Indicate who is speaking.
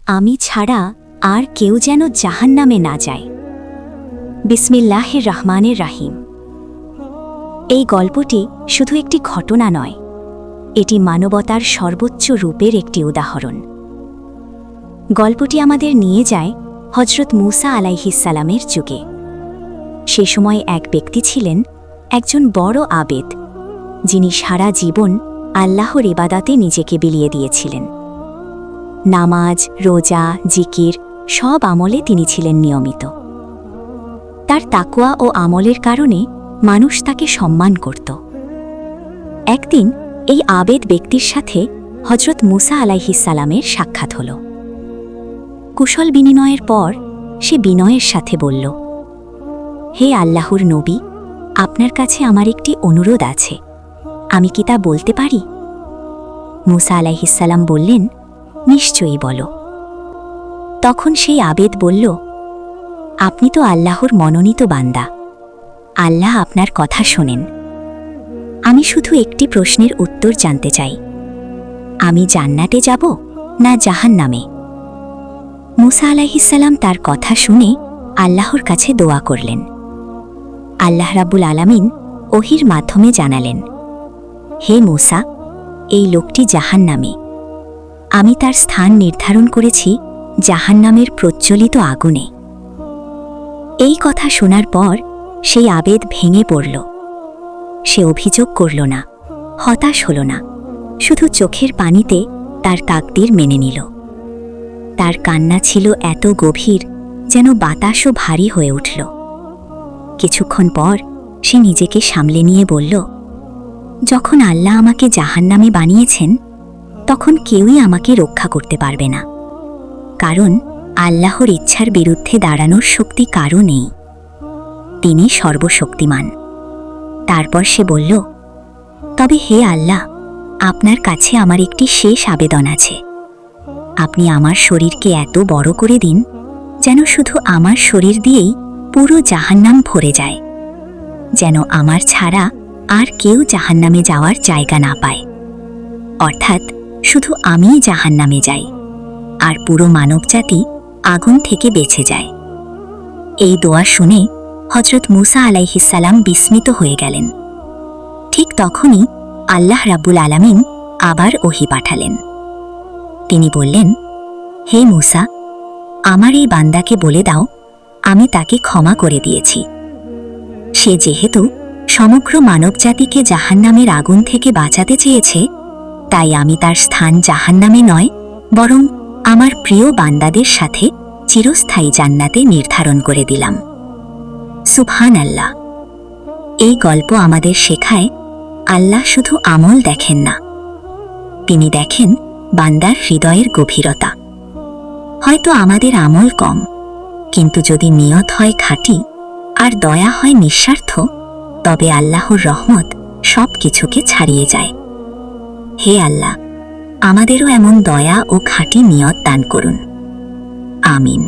Speaker 1: আমি ছাড়া আর কেউ যেন জাহান্নামে না যায়। বিসমিল্লাহির রহমানির রহিম। এই গল্পটি শুধু একটি ঘটনা নয়, এটি মানবতার সর্বোচ্চ রূপের একটি উদাহরণ। গল্পটি আমাদের নিয়ে যায় হজরত মুসা আলাইহিসসালামের যুগে। সে সময় এক ব্যক্তি ছিলেন, একজন বড় আবেদ, যিনি সারা জীবন আল্লাহর ইবাদাতে নিজেকে বিলিয়ে দিয়েছিলেন। নামাজ, রোজা, জিকির সব আমলে তিনি ছিলেন নিয়মিত। তার তাকওয়া ও আমলের কারণে মানুষ তাকে সম্মান করত। একদিন এই আবেদ ব্যক্তির সাথে হজরত মুসা আলাইহিসসালামের সাক্ষাৎ হল। কুশল বিনিময়ের পর সে বিনয়ের সাথে বলল, হে আল্লাহর নবী, আপনার কাছে আমার একটি অনুরোধ আছে, আমি কি তা বলতে পারি? মুসা আলাইহিসসালাম বললেন, নিশ্চয়ই বলো। তখন সেই আবেদ বলল, আপনি তো আল্লাহর মনোনীত বান্দা, আল্লাহ আপনার কথা শোনেন। আমি শুধু একটি প্রশ্নের উত্তর জানতে চাই, আমি জান্নাতে যাব না জাহান্নামে? মুসা আলাইহিসসালাম তার কথা শুনে আল্লাহর কাছে দোয়া করলেন। আল্লাহ রাব্বুল আলামিন ওহির মাধ্যমে জানালেন, হে মুসা, এই লোকটি জাহান্নামে। আমি তার স্থান নির্ধারণ করেছি জাহান্নামের প্রজ্বলিত আগুনে। এই কথা শোনার পর সেই আবেদ ভেঙে পড়ল। সে অভিযোগ করল না, হতাশ হল না, শুধু চোখের পানিতে তার তাকদীর মেনে নিল। তার কান্না ছিল এত গভীর যেন বাতাসও ভারী হয়ে উঠল। কিছুক্ষণ পর সে নিজেকে সামলে নিয়ে বলল, যখন আল্লাহ আমাকে জাহান্নামে বানিয়েছেন, তখন কেউই আমাকে রক্ষা করতে পারবে না, কারণ আল্লাহর ইচ্ছার বিরুদ্ধে দাঁড়ানোর শক্তি কারও নেই। তিনি সর্বশক্তিমান। তারপর সে বলল, তবে হে আল্লাহ, আপনার কাছে আমার একটি শেষ আবেদন আছে। আপনি আমার শরীরকে এত বড় করে দিন যেন শুধু আমার শরীর দিয়েই পুরো জাহান্নাম ভরে যায়, যেন আমার ছাড়া আর কেউ জাহান্নামে যাওয়ার জায়গা না পায়। অর্থাৎ শুধু আমিই জাহান্নামে যাই, আর পুরো মানবজাতি আগুন থেকে বেঁচে যায়। এই দোয়া শুনে হজরত মুসা আলাইহিসসালাম বিস্মিত হয়ে গেলেন। ঠিক তখনই আল্লাহ রাব্বুল আলামিন আবার ওহী পাঠালেন। তিনি বললেন, হে মুসা, আমার এই বান্দাকে বলে দাও, আমি তাকে ক্ষমা করে দিয়েছি। সে যেহেতু সমগ্র মানবজাতিকে জাহান্নামের আগুন থেকে বাঁচাতে চেয়েছে, তাই আমি তার স্থান জাহান্নামে নয়, বরং আমার প্রিয় বান্দাদের সাথে চিরস্থায়ী জান্নাতে নির্ধারণ করে দিলাম। সুবহানাল্লাহ। এই গল্প আমাদের শেখায়, আল্লাহ শুধু আমল দেখেন না, তিনি দেখেন বান্দার হৃদয়ের গভীরতা। হয়তো আমাদের আমল কম, কিন্তু যদি নিয়ত হয় খাঁটি আর দয়া হয় নিঃস্বার্থ, তবে আল্লাহর রহমত সব কিছুকে ছাড়িয়ে যায়। হে আল্লাহ, আমাদেরও এমন দয়া ও খাঁটি নিয়ত দান করুন। আমিন।